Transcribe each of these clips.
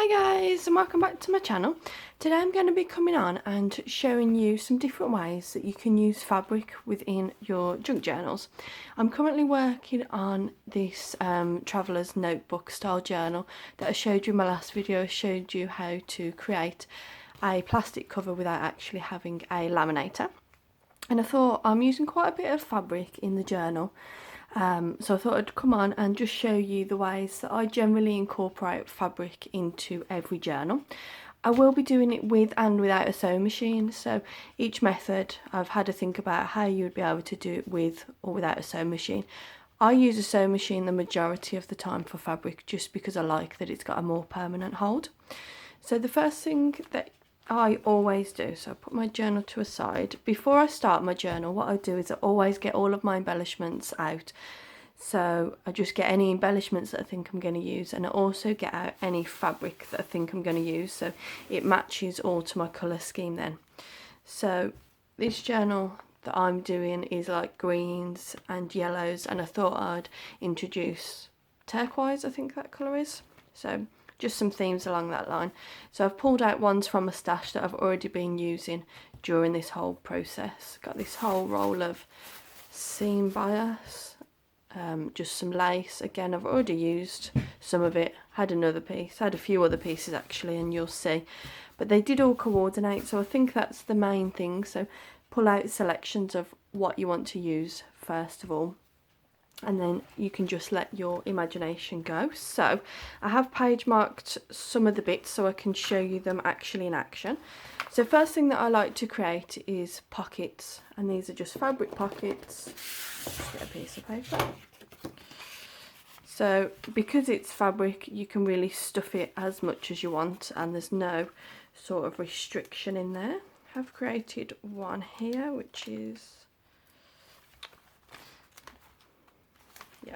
Hi guys, and welcome back to my channel. Today I'm going to be coming on and showing you some different ways that you can use fabric within your junk journals. I'm currently working on this traveller's notebook style journal that I showed you in my last video. I showed you how to create a plastic cover without actually having a laminator. And I thought I'm using quite a bit of fabric in the journal. So I thought I'd come on and just show you the ways that I generally incorporate fabric into every journal. I will be doing it with and without a sewing machine, so each method I've had to think about how you would be able to do it with or without a sewing machine. I use a sewing machine the majority of the time for fabric just because I like that it's got a more permanent hold. So the first thing that I always do, so I put my journal to a side. Before I start my journal, what I do is I always get all of my embellishments out. So I just get any embellishments that I think I'm going to use, and I also get out any fabric that I think I'm going to use, so it matches all to my colour scheme then. So this journal that I'm doing is like greens and yellows, and I thought I'd introduce turquoise, I think that colour is. So just some themes along that line. So I've pulled out ones from a stash that I've already been using during this whole process. Got this whole roll of seam bias, just some lace. Again, I've already used some of it, had another piece, had a few other pieces actually, and you'll see. But they did all coordinate, so I think that's the main thing. So pull out selections of what you want to use first of all, and then you can just let your imagination go. So I have page marked some of the bits so I can show you them actually in action. So first thing that I like to create is pockets, and these are just fabric pockets. Let's get a piece of paper. So because it's fabric, you can really stuff it as much as you want and there's no sort of restriction in there. I've created one here which is, yeah,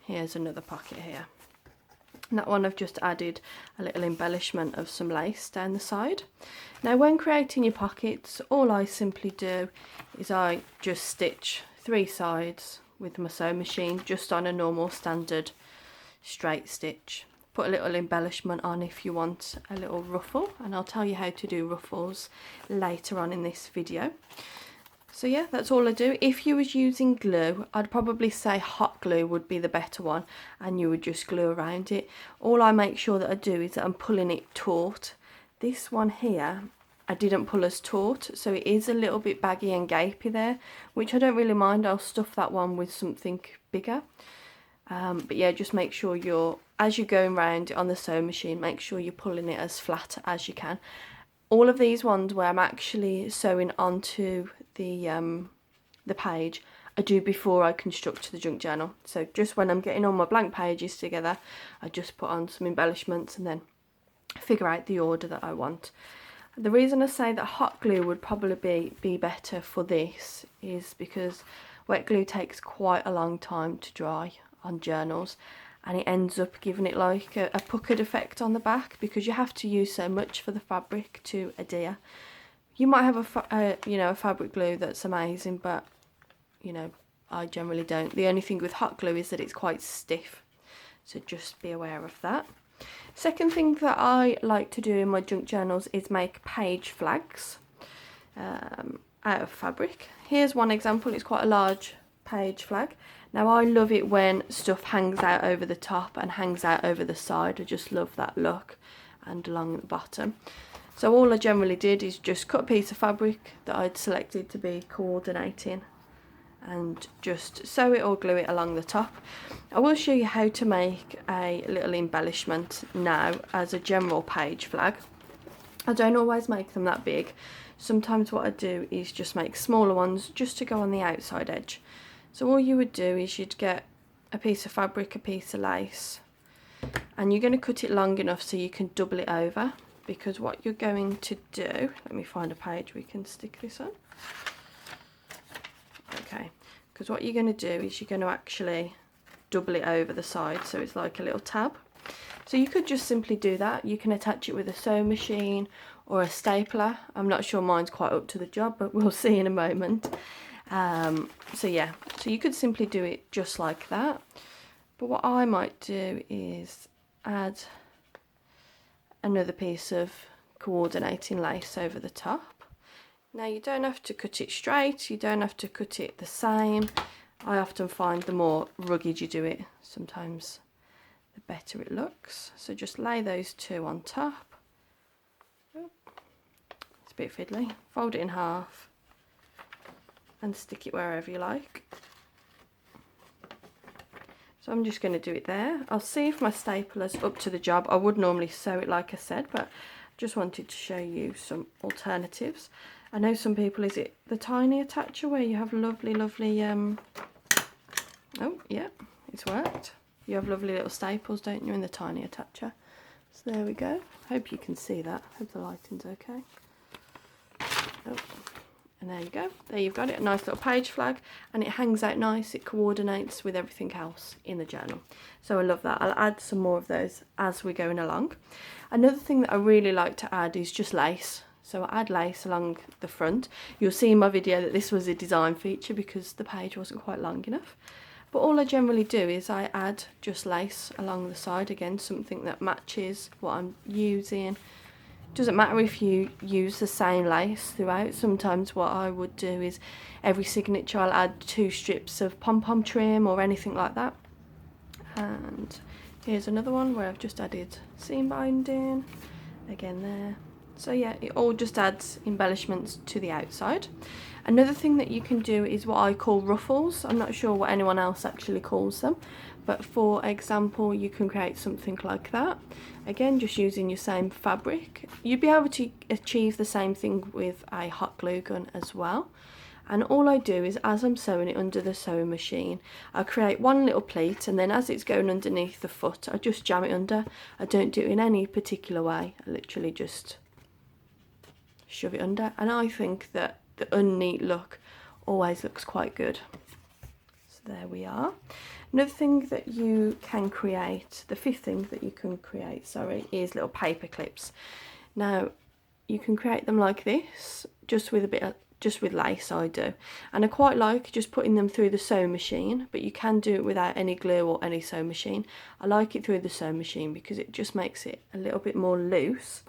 here's another pocket here. And that one I've just added a little embellishment of some lace down the side. Now when creating your pockets, all I simply do is I just stitch 3 sides with my sewing machine just on a normal standard straight stitch. Put a little embellishment on if you want a little ruffle, and I'll tell you how to do ruffles later on in this video. So yeah, that's all I do. If you was using glue, I'd probably say hot glue would be the better one, and you would just glue around it. All I make sure that I do is that I'm pulling it taut. This one here, I didn't pull as taut, so it is a little bit baggy and gapey there, which I don't really mind. I'll stuff that one with something bigger. But yeah, just make sure as you're going around it on the sewing machine, make sure you're pulling it as flat as you can. All of these ones where I'm actually sewing onto the page, I do before I construct the junk journal. So just when I'm getting all my blank pages together, I just put on some embellishments and then figure out the order that I want. The reason I say that hot glue would probably be better for this is because wet glue takes quite a long time to dry on journals, and it ends up giving it like a puckered effect on the back because you have to use so much for the fabric to adhere. You might have a fabric glue that's amazing, but I generally don't. The only thing with hot glue is that it's quite stiff, so just be aware of that. Second thing that I like to do in my junk journals is make page flags out of fabric. Here's one example. It's quite a large page flag. Now I love it when stuff hangs out over the top and hangs out over the side. I just love that look, and along the bottom. So all I generally did is just cut a piece of fabric that I'd selected to be coordinating and just sew it or glue it along the top. I will show you how to make a little embellishment now as a general page flag. I don't always make them that big. Sometimes what I do is just make smaller ones just to go on the outside edge. So all you would do is you'd get a piece of fabric, a piece of lace, and you're going to cut it long enough so you can double it over, because what you're going to do, let me find a page we can stick this on. Okay, because what you're going to do is you're going to actually double it over the side so it's like a little tab. So you could just simply do that. You can attach it with a sewing machine or a stapler. I'm not sure mine's quite up to the job, but we'll see in a moment. So yeah, so you could simply do it just like that. But what I might do is add another piece of coordinating lace over the top. Now you don't have to cut it straight, you don't have to cut it the same. I often find the more rugged you do it, sometimes the better it looks. So just lay those two on top. Oh, it's a bit fiddly. Fold it in half and stick it wherever you like. So I'm just going to do it there. I'll see if my stapler's up to the job. I would normally sew it like I said, but just wanted to show you some alternatives. I know some people, is it the tiny attacher where you have lovely, oh yeah, it's worked. You have lovely little staples, don't you, in the tiny attacher. So there we go. Hope you can see that. Hope the lighting's okay. Oh. And there you go, there you've got it, a nice little page flag, and it hangs out nice, it coordinates with everything else in the journal. So I love that. I'll add some more of those as we're going along. Another thing that I really like to add is just lace. So I add lace along the front. You'll see in my video that this was a design feature because the page wasn't quite long enough. But all I generally do is I add just lace along the side, again, something that matches what I'm using. Doesn't matter if you use the same lace throughout. Sometimes what I would do is every signature I'll add 2 strips of pom-pom trim or anything like that. And here's another one where I've just added seam binding, again there. So yeah, it all just adds embellishments to the outside. Another thing that you can do is what I call ruffles. I'm not sure what anyone else actually calls them, but for example, you can create something like that. Again, just using your same fabric. You'd be able to achieve the same thing with a hot glue gun as well. And all I do is, as I'm sewing it under the sewing machine, I create one little pleat, and then as it's going underneath the foot, I just jam it under. I don't do it in any particular way. I literally just shove it under, and I think that the unneat look always looks quite good. So there we are. Another thing that you can create, the 5th thing that you can create, sorry, is little paper clips. Now you can create them like this, just with lace, I do, and I quite like just putting them through the sewing machine, but you can do it without any glue or any sewing machine. I like it through the sewing machine because it just makes it a little bit more loose.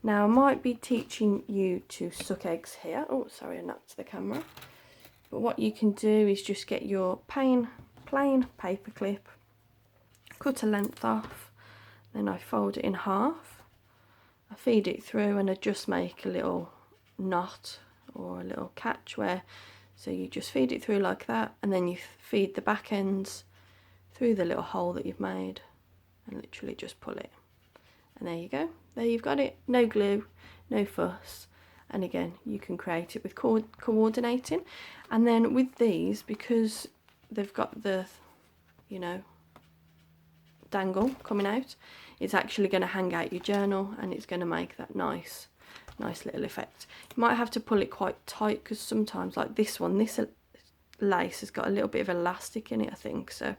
Now I might be teaching you to suck eggs here. Oh, sorry, I knocked the camera. But what you can do is just get your plain paper clip, cut a length off, then I fold it in half. I feed it through and I just make a little knot or a little catch where, so you just feed it through like that, and then you feed the back ends through the little hole that you've made and literally just pull it. And there you go, there you've got it, no glue, no fuss. And again, you can create it with coordinating. And then with these, because they've got the, you know, dangle coming out, it's actually going to hang out your journal, and it's going to make that nice little effect. You might have to pull it quite tight because sometimes, like this one, this lace has got a little bit of elastic in it, I think, so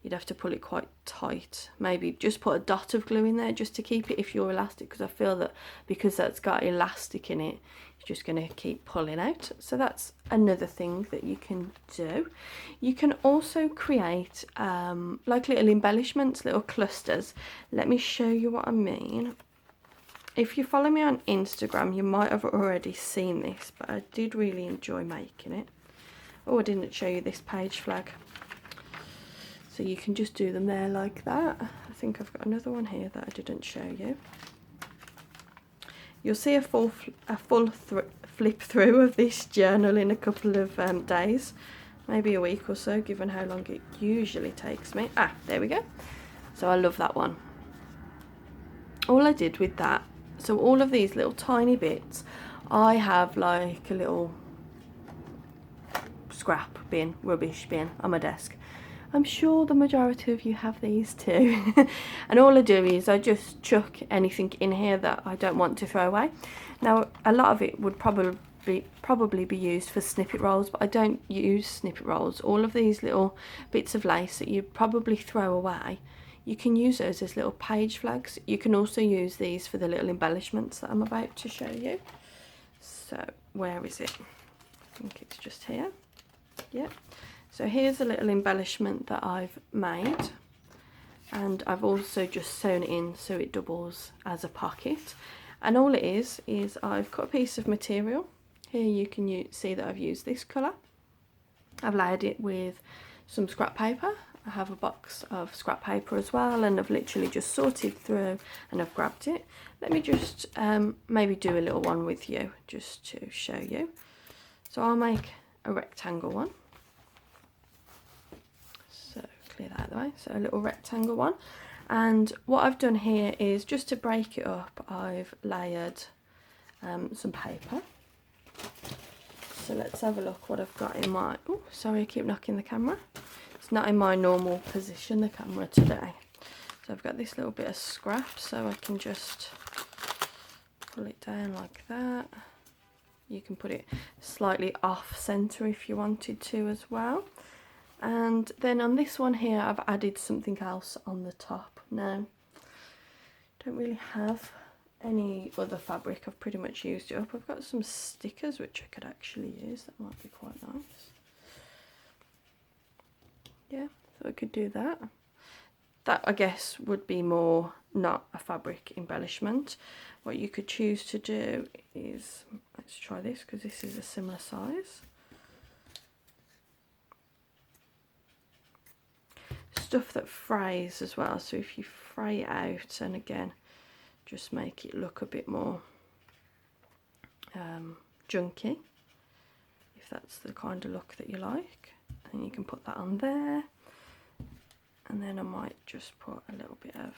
you'd have to pull it quite tight. Maybe just put a dot of glue in there just to keep it if you're elastic, because I feel that because that's got elastic in it, it's just going to keep pulling out. So that's another thing that you can do. You can also create like little embellishments, little clusters. Let me show you what I mean. If you follow me on Instagram, you might have already seen this, but I did really enjoy making it. Oh, I didn't show you this page flag. So you can just do them there like that. I think I've got another one here that I didn't show you. You'll see a full flip through of this journal in a couple of days, maybe a week or so, given how long it usually takes me. Ah, there we go. So I love that one. All I did with that, so all of these little tiny bits, I have like a little scrap bin, rubbish bin on my desk. I'm sure the majority of you have these too. And all I do is I just chuck anything in here that I don't want to throw away. Now a lot of it would probably be used for snippet rolls, but I don't use snippet rolls. All of these little bits of lace that you probably throw away, you can use those as little page flags. You can also use these for the little embellishments that I'm about to show you. So where is it? I think it's just here. Yeah. So here's a little embellishment that I've made. and I've also just sewn it in so it doubles as a pocket. And all it is I've cut a piece of material. Here you can see that I've used this colour. I've layered it with some scrap paper. I have a box of scrap paper as well, and I've literally just sorted through and I've grabbed it. Let me just maybe do a little one with you just to show you. So I'll make a rectangle one. So clear that out of the way. So a little rectangle one. And what I've done here is, just to break it up, I've layered some paper. So let's have a look what I've got in my... Oh, sorry, I keep knocking the camera. It's not in my normal position, the camera, today. So I've got this little bit of scrap, so I can just pull it down like that. You can put it slightly off centre if you wanted to as well. And then on this one here, I've added something else on the top. Now, don't really have any other fabric. I've pretty much used it up. I've got some stickers which I could actually use. That might be quite nice. Yeah, so I could do that. That, I guess, would be more not a fabric embellishment. What you could choose to do is, let's try this because this is a similar size. Stuff that frays as well, so if you fray it out, and again, just make it look a bit more junky, if that's the kind of look that you like. And you can put that on there, and then I might just put a little bit of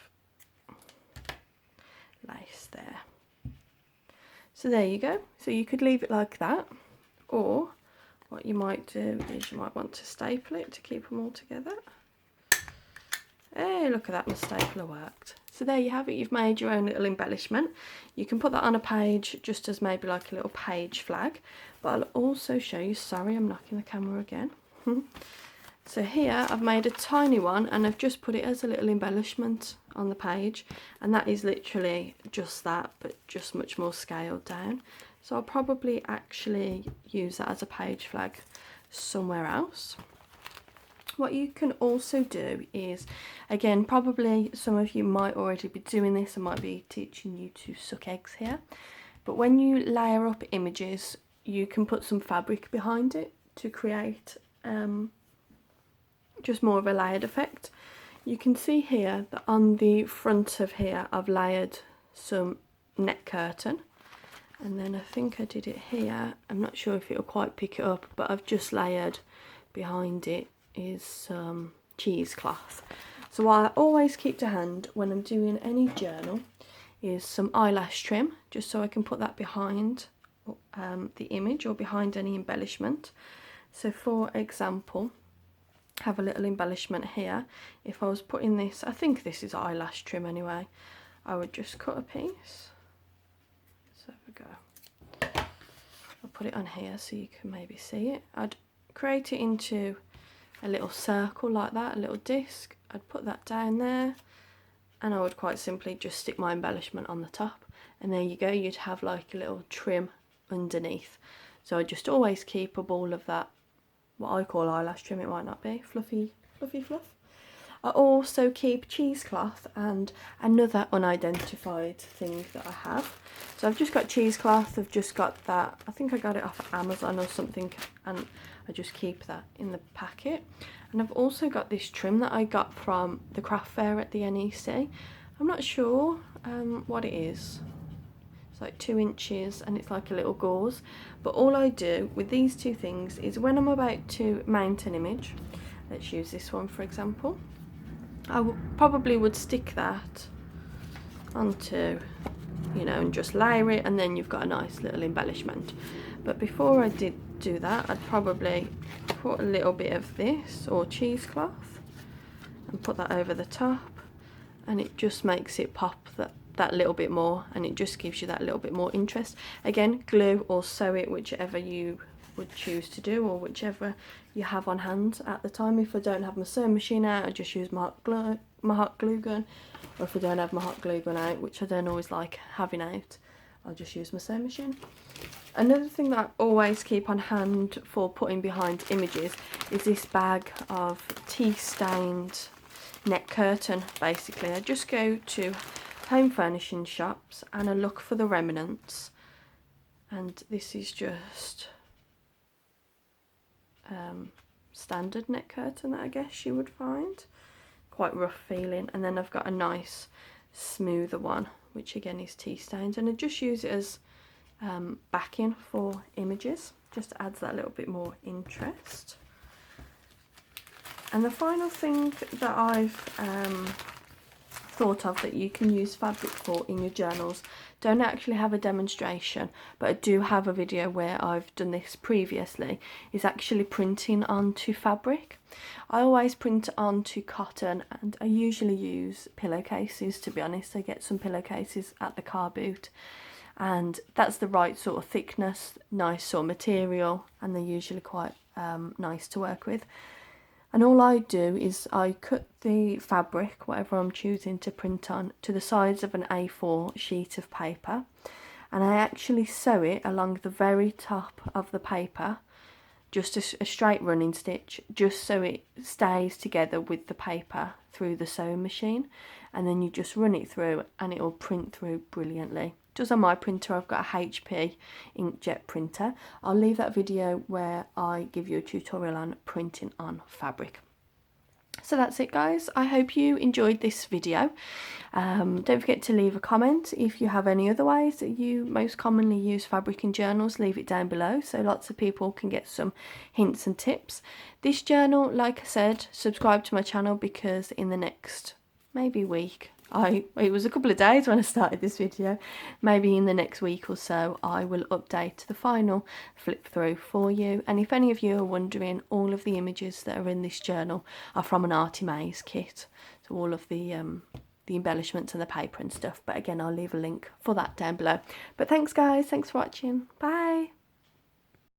lace there. So there you go. So you could leave it like that, or what you might do is you might want to staple it to keep them all together. Hey, look at that, my stapler worked. So there you have it, you've made your own little embellishment. You can put that on a page just as maybe like a little page flag, but I'll also show you, sorry I'm knocking the camera again. So here I've made a tiny one and I've just put it as a little embellishment on the page, and that is literally just that, but just much more scaled down. So I'll probably actually use that as a page flag somewhere else. What you can also do is, again, probably some of you might already be doing this, I might be teaching you to suck eggs here, but when you layer up images, you can put some fabric behind it to create just more of a layered effect. You can see here that on the front of here I've layered some net curtain, and then I think I did it here, I'm not sure if it'll quite pick it up, but I've just layered behind it is some cheesecloth. So what I always keep to hand when I'm doing any journal is some eyelash trim, just so I can put that behind the image or behind any embellishment. So for example, have a little embellishment here. If I was putting this, I think this is eyelash trim anyway, I would just cut a piece. So there we go. I'll put it on here so you can maybe see it. I'd create it into a little circle like that, a little disc. I'd put that down there, and I would quite simply just stick my embellishment on the top, and there you go, you'd have like a little trim underneath. So I just always keep a ball of that, what I call eyelash trim, it might not be, fluffy fluff. I also keep cheesecloth and another unidentified thing that I have. So I've just got cheesecloth, I've just got that, I think I got it off of Amazon or something, and I just keep that in the packet. And I've also got this trim that I got from the craft fair at the NEC. I'm not sure what it is. It's like 2 inches and it's like a little gauze. But all I do with these two things is when I'm about to mount an image, let's use this one for example, I probably would stick that onto, you know, and just layer it, and then you've got a nice little embellishment. But before I did do that, I'd probably put a little bit of this or cheesecloth and put that over the top, and it just makes it pop that little bit more, and it just gives you that little bit more interest. Again, glue or sew it, whichever you would choose to do, or whichever you have on hand at the time. If I don't have my sewing machine out, I just use my hot glue gun, or if I don't have my hot glue gun out, which I don't always like having out, I'll just use my sewing machine. Another thing that I always keep on hand for putting behind images is this bag of tea stained neck curtain basically. I just go to home furnishing shops and I look for the remnants, and this is just standard neck curtain that I guess you would find. Quite rough feeling. And then I've got a nice smoother one, which again is tea stains, and I just use it as backing for images, just adds that little bit more interest. And the final thing that I've thought of that you can use fabric for in your journals, don't actually have a demonstration, but I do have a video where I've done this previously, is actually printing onto fabric. I always print onto cotton, and I usually use pillowcases, to be honest. I get some pillowcases at the car boot, and that's the right sort of thickness, nice sort of material, and they're usually quite nice to work with. And all I do is I cut the fabric, whatever I'm choosing to print on, to the size of an A4 sheet of paper, and I actually sew it along the very top of the paper, just a straight running stitch, just so it stays together with the paper through the sewing machine, and then you just run it through and it will print through brilliantly. Just on my printer, I've got a HP inkjet printer. I'll leave that video where I give you a tutorial on printing on fabric. So that's it, guys. I hope you enjoyed this video. Don't forget to leave a comment if you have any other ways that you most commonly use fabric in journals. Leave it down below so lots of people can get some hints and tips. This journal, like I said, subscribe to my channel, because in the next maybe week, it was a couple of days when I started this video, maybe in the next week or so I will update the final flip through for you. And if any of you are wondering, all of the images that are in this journal are from an Arty Maze kit, so all of the embellishments and the paper and stuff. But again, I'll leave a link for that down below. But thanks guys, thanks for watching, bye.